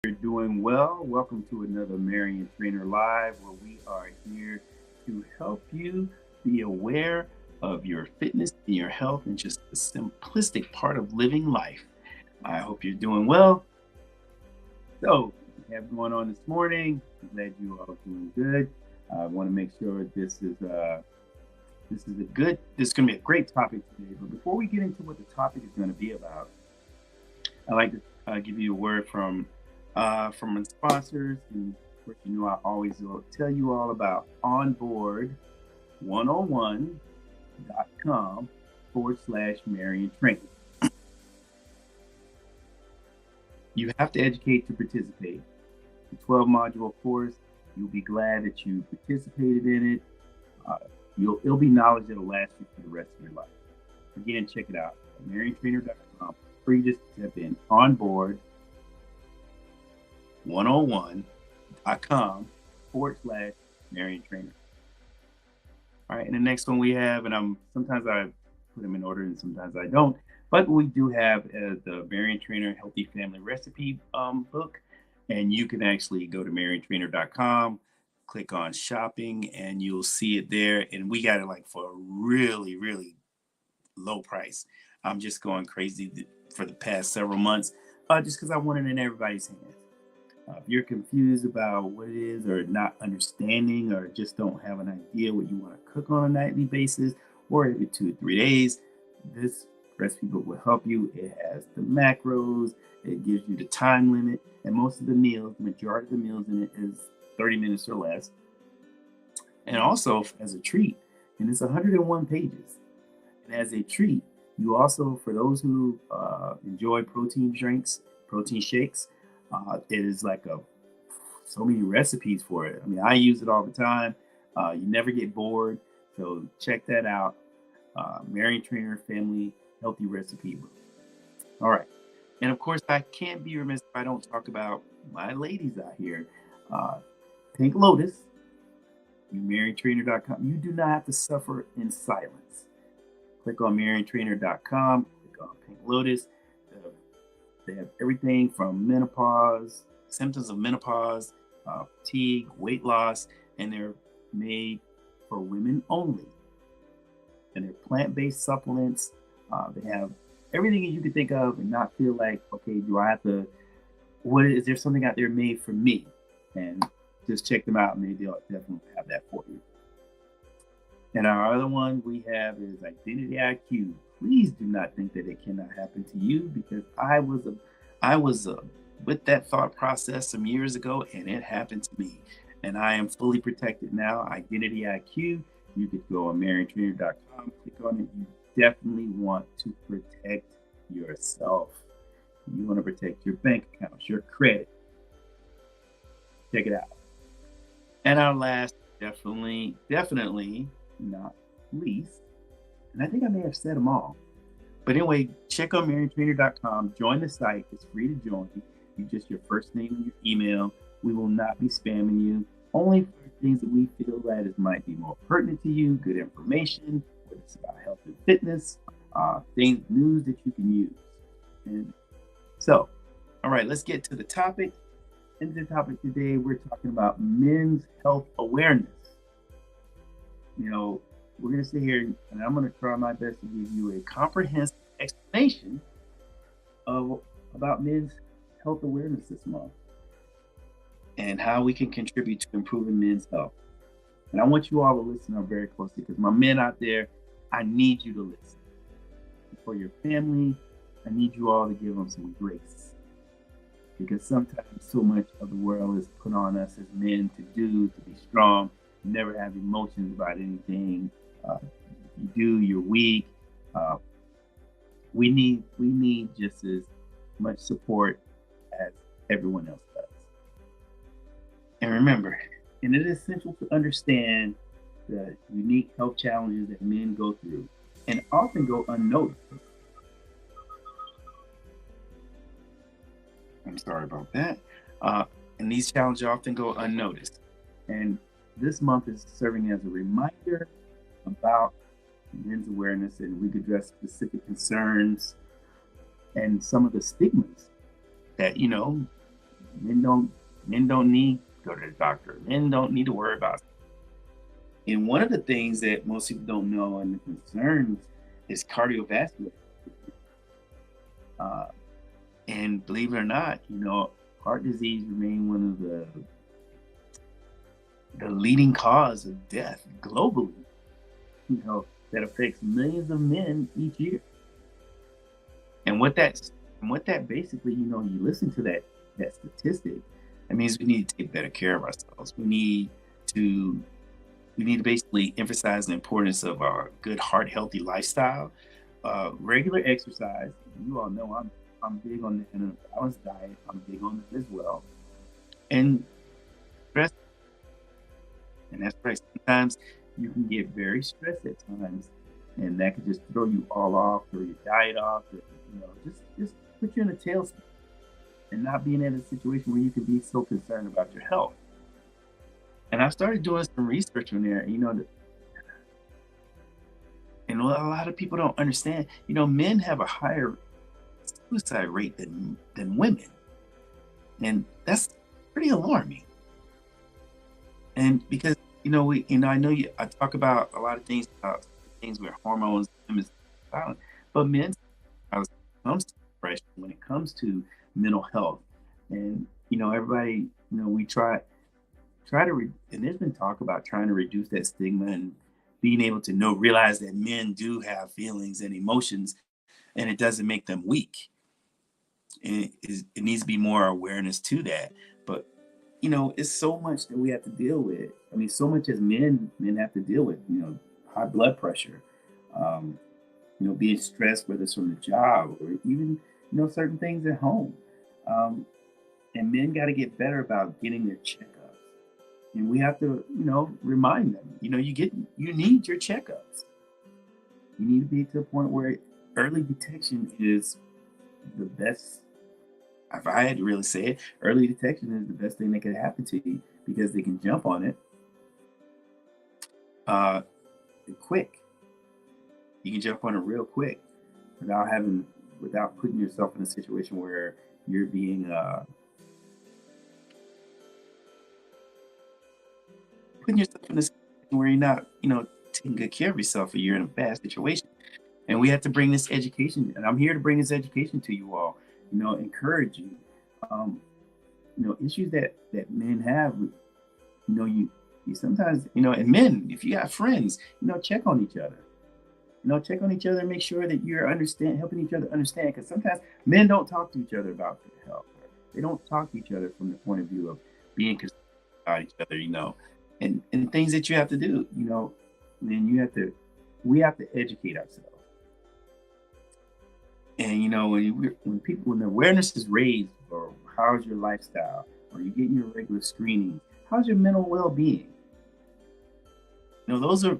you're doing well. Welcome to another Marion Trainer Live, where we are here to help you be aware of your fitness and your health and just the simplistic part of living life. I hope you're doing well. So, what we have going on this morning? I'm glad you all are doing good. I want to make sure this is going to be a great topic today. But before we get into what the topic is going to be about, I'd like to give you a word from my sponsors. And of course, I always will tell you all about onboard101.com/Marion Training. You have to educate to participate. The 12 module course, you'll be glad that you participated in it. Uh, it'll be knowledge that'll last you for the rest of your life. Again, check it out at MarionTrainer.com. Free, just step in onboard101.com/Marion Trainer. All right, and the next one we have, and sometimes I put them in order and sometimes I don't, but we do have the Marion Trainer Healthy Family Recipe book, and you can actually go to MarionTrainer.com, click on shopping, and you'll see it there. And we got it like for a really, really low price. I'm just going crazy for the past several months, just because I want it in everybody's hands. If you're confused about what it is, or not understanding, or just don't have an idea what you want to cook on a nightly basis, or every 2 or 3 days, this recipe book will help you. It has the macros, it gives you the time limit, and most of the meals, the majority of the meals in it is 30 minutes or less. And also as a treat, and it's 101 pages. And as a treat, you also, for those who enjoy protein drinks, protein shakes, it is like so many recipes for it. I mean, I use it all the time. You never get bored. So check that out. Marion Trainer Family Healthy Recipe Book. All right. And of course, I can't be remiss if I don't talk about my ladies out here. Pink Lotus, MarionTrainer.com. You do not have to suffer in silence. Click on MarionTrainer.com. Click on Pink Lotus. They have everything from menopause, symptoms of menopause, fatigue, weight loss, and they're made for women only. And they're plant-based supplements. They have everything you could think of and not feel like, okay, do I have to, is there something out there made for me? And just check them out, and they'll definitely have that for you. And our other one we have is Identity IQ. Please do not think that it cannot happen to you, because I was with that thought process some years ago, and it happened to me. And I am fully protected now. Identity IQ. You could go on MarionTrainer.com, click on it. You definitely want to protect yourself. You want to protect your bank accounts, your credit. Check it out. And our last, definitely not least, and I think I may have said them all. But anyway, check out MarionTrainer.com. Join the site. It's free to join. You just your first name and your email. We will not be spamming you. Only for things that we feel that it might be more pertinent to you, good information, whether it's about health and fitness, things, news that you can use. And so, all right, let's get to the topic. In the topic today, we're talking about men's health awareness. We're going to sit here and I'm going to try my best to give you a comprehensive explanation about men's health awareness this month and how we can contribute to improving men's health. And I want you all to listen up very closely, because my men out there, I need you to listen. For your family, I need you all to give them some grace, because sometimes so much of the world is put on us as men to be strong, never have emotions about anything. If you do, you're weak. We need just as much support as everyone else does. And remember, and it is essential to understand the unique health challenges that men go through and often go unnoticed. I'm sorry about that. And these challenges often go unnoticed. And this month is serving as a reminder about men's awareness, and we could address specific concerns and some of the stigmas that Men don't men don't need to go to the doctor. Men don't need to worry about it. And one of the things that most people don't know and the concerns is cardiovascular. Uh, and believe it or not, heart disease remain one of the leading cause of death globally. That affects millions of men each year. And what that basically, you listen to that statistic, that means we need to take better care of ourselves. To we need to basically emphasize the importance of our good heart healthy lifestyle, regular exercise. You all know I'm big on a balanced diet. I'm big on it as well. And stress, and that's right. Sometimes you can get very stressed at times, and that could just throw you all off, throw your diet off, just put you in a tailspin, and not being in a situation where you can be so concerned about your health. And I started doing some research on there, and what a lot of people don't understand, men have a higher suicide rate than women, and that's pretty alarming. And because I know I talk about a lot of things about things with hormones, women's violence, but men, when it comes to depression, when it comes to mental health, and everybody, we try to and there's been talk about trying to reduce that stigma and being able to realize that men do have feelings and emotions, and it doesn't make them weak. And it needs to be more awareness to that. But it's so much that we have to deal with. I mean, so much as men have to deal with. High blood pressure, um, being stressed, whether it's from the job or even certain things at home. Um, and men got to get better about getting their checkups, and we have to remind them. You need your checkups. You need to be to a point where early detection is the best. If I had to really say it, early detection is the best thing that could happen to you, because they can jump on it uh, quick. You can jump on it real quick without putting yourself in a situation where you're being putting yourself in a situation where you're not taking good care of yourself, or you're in a bad situation. And we have to bring this education, and I'm here to bring this education to you all. Encourage you. Um, Issues that men have. You sometimes, and men, if you have friends, check on each other. Check on each other and make sure that you're helping each other understand. Because sometimes men don't talk to each other about their health. They don't talk to each other from the point of view of being concerned about each other. And things that you have to do. Then we have to educate ourselves. And when the awareness is raised, or how's your lifestyle, or you getting your regular screening, how's your mental well-being? Those are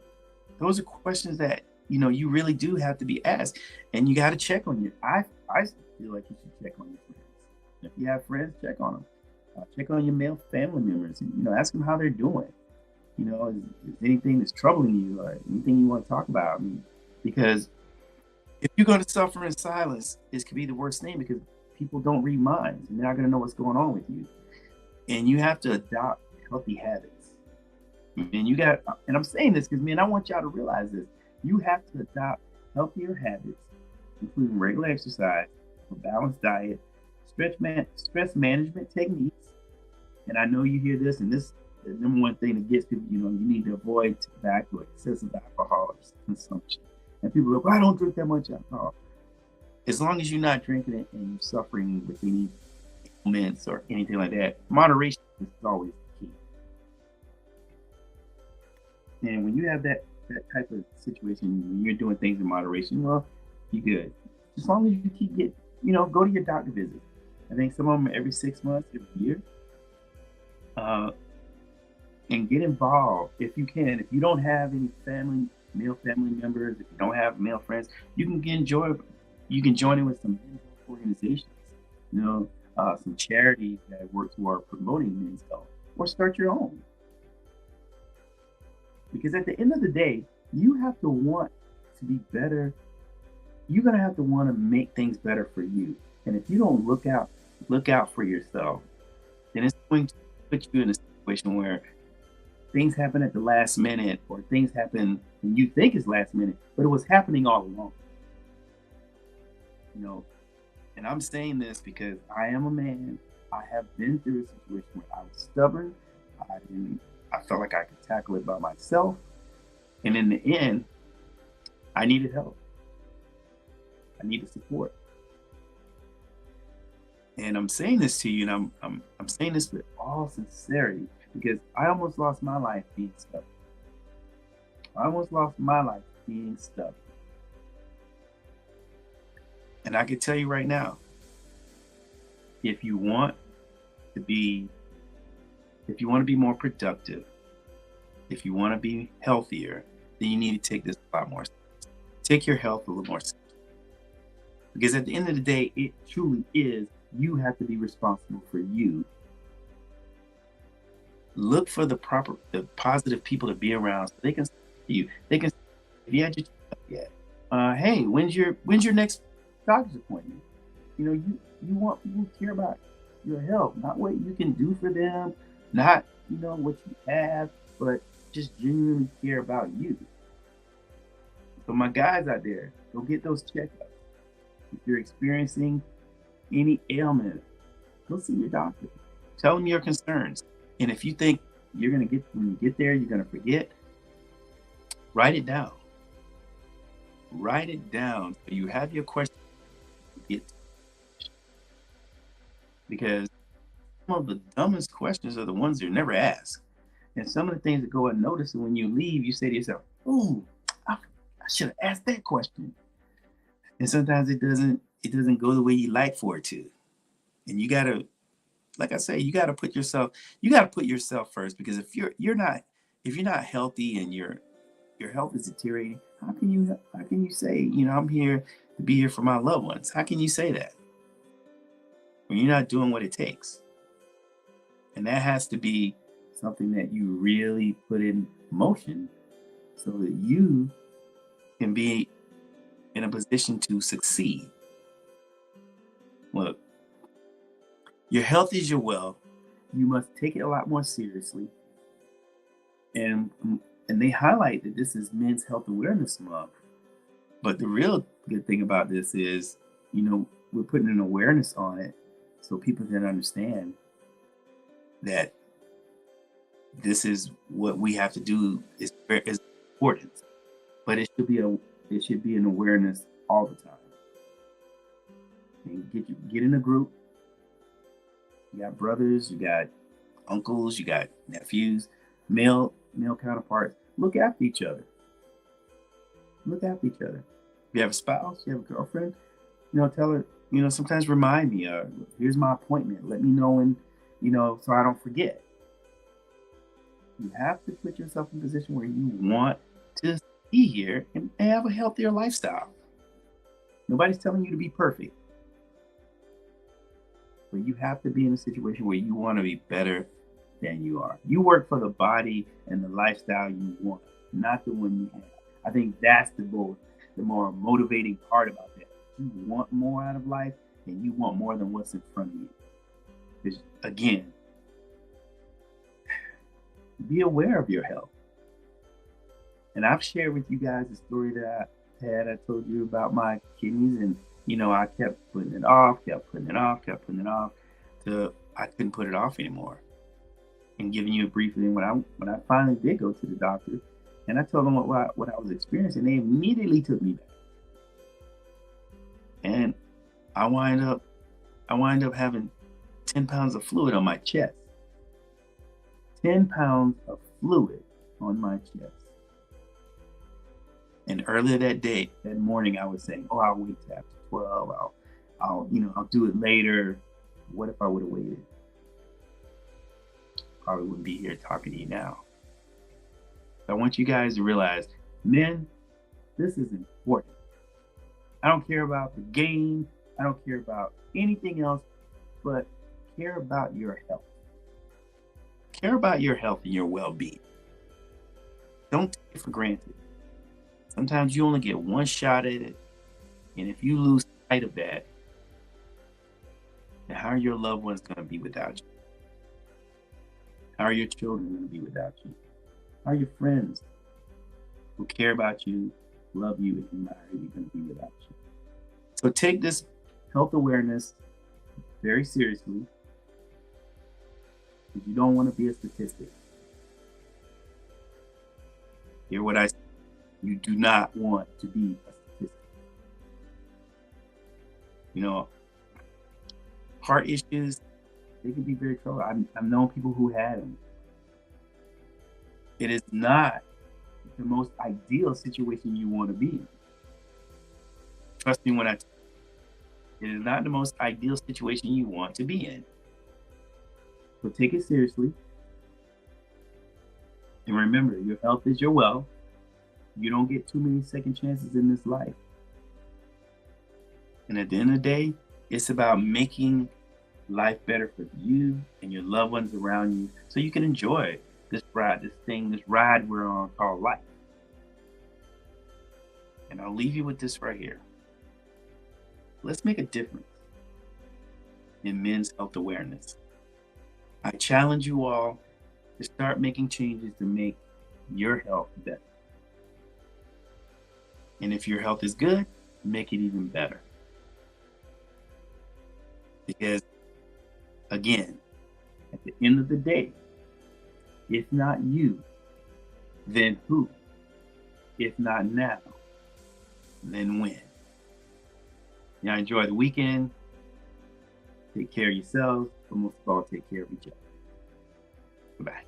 questions that you really do have to be asked, and you got to check on your. I feel like you should check on your friends. If you have friends, check on them. Check on your male family members, and ask them how they're doing. Is anything that's troubling you, or anything you want to talk about? I mean, because if you're going to suffer in silence, this could be the worst thing, because people don't read minds, and they're not going to know what's going on with you. And you have to adopt healthy habits. And I'm saying this because, man, I want y'all to realize this. You have to adopt healthier habits, including regular exercise, a balanced diet, stress management techniques. And I know you hear this, and this the number one thing that gets people, you need to avoid tobacco, excessive alcohol consumption. And people go, well, I don't drink that much alcohol. As long as you're not drinking it and you're suffering with any ailments or anything like that, moderation is always the key. And when you have that type of situation, when you're doing things in moderation, well, you're good. As long as you keep go to your doctor visit. I think some of them are every 6 months, every year. And get involved if you can. If you don't have any male family members, if you don't have male friends, you can join in with some organizations, some charities that work toward promoting men's health, or start your own. Because at the end of the day, you have to want to be better. You're gonna have to want to make things better for you. And if you don't look out for yourself, then it's going to put you in a situation where things happen at the last minute, or things happen and you think it's last minute, but it was happening all along. You know, and I'm saying this because I am a man. I have been through a situation where I was stubborn. I didn't. I felt like I could tackle it by myself, and in the end, I needed help. I needed support. And I'm saying this to you, and I'm saying this with all sincerity because I almost lost my life being stubborn. I almost lost my life being stubborn. And I can tell you right now, if you want to be, if you want to be more productive, if you want to be healthier, then you need to take this a lot more. Take your health a little more seriously. Because at the end of the day, it truly is, you have to be responsible for you. Look for the positive people to be around so they can see you. They can, if you had your yet, hey, when's your next doctor's appointment? You know, you want people to care about your health, not what you can do for them, not what you have, but just genuinely care about you. So my guys out there, go get those checkups. If you're experiencing any ailment, go see your doctor. Tell them your concerns. And if you think you're gonna when you get there, you're gonna forget, write it down. Write it down so you have your question. Because some of the dumbest questions are the ones that are never asked. And some of the things that go unnoticed, and when you leave, you say to yourself, "Ooh, I should have asked that question." And sometimes it doesn't go the way you like for it to. And you gotta, like I say, you gotta put yourself first. Because if you're not healthy and your health is deteriorating, how can you say, I'm here to be here for my loved ones? How can you say that when you're not doing what it takes? And that has to be something that you really put in motion so that you can be in a position to succeed. Look, your health is your wealth. You must take it a lot more seriously. And they highlight that this is Men's Health Awareness Month. But the real good thing about this is, we're putting an awareness on it so people can understand that this is what we have to do is important. But it should be an awareness all the time. And get in a group. You got brothers, you got uncles, you got nephews, male counterparts. Look after each other. Look after each other. If you have a spouse, you have a girlfriend, tell her, sometimes remind me, here's my appointment. Let me know when, so I don't forget. You have to put yourself in a position where you want to be here and have a healthier lifestyle. Nobody's telling you to be perfect. But you have to be in a situation where you want to be better than you are. You work for the body and the lifestyle you want, not the one you have. I think that's the more motivating part about that. You want more out of life, and you want more than what's in front of you. Because again, be aware of your health. And I've shared with you guys the story that I had. I told you about my kidneys, and I kept putting it off, till I couldn't put it off anymore. And giving you a brief thing, when I finally did go to the doctor, and I told them what I was experiencing, they immediately took me back. And I wind up having 10 pounds of fluid on my chest. 10 pounds of fluid on my chest. And earlier that morning, I was saying, I'll wait till after 12. I'll do it later. What if I would have waited? Probably wouldn't be here talking to you now. I want you guys to realize, men, this is important. I don't care about the game. I don't care about anything else, but care about your health. Care about your health and your well-being. Don't take it for granted. Sometimes you only get one shot at it, and if you lose sight of that, then how are your loved ones going to be without you? How are your children going to be without you? How are your friends who care about you, love you, and admire you going to be without you? So take this health awareness very seriously, because you don't want to be a statistic. Hear what I say. You do not want to be a statistic. You know, heart issues, they can be very troubling. I've known people who had them. It is not the most ideal situation you want to be in. Trust me when I tell you, it is not the most ideal situation you want to be in. So take it seriously. And remember, your health is your wealth. You don't get too many second chances in this life. And at the end of the day, it's about making life better for you and your loved ones around you, so you can enjoy this ride, this ride we're on called life. And I'll leave you with this right here. Let's make a difference in men's health awareness. I challenge you all to start making changes to make your health better. And if your health is good, make it even better. Because, again, at the end of the day, if not you, then who? If not now, then when? Now enjoy the weekend. Take care of yourselves, but most of all, take care of each other. Goodbye.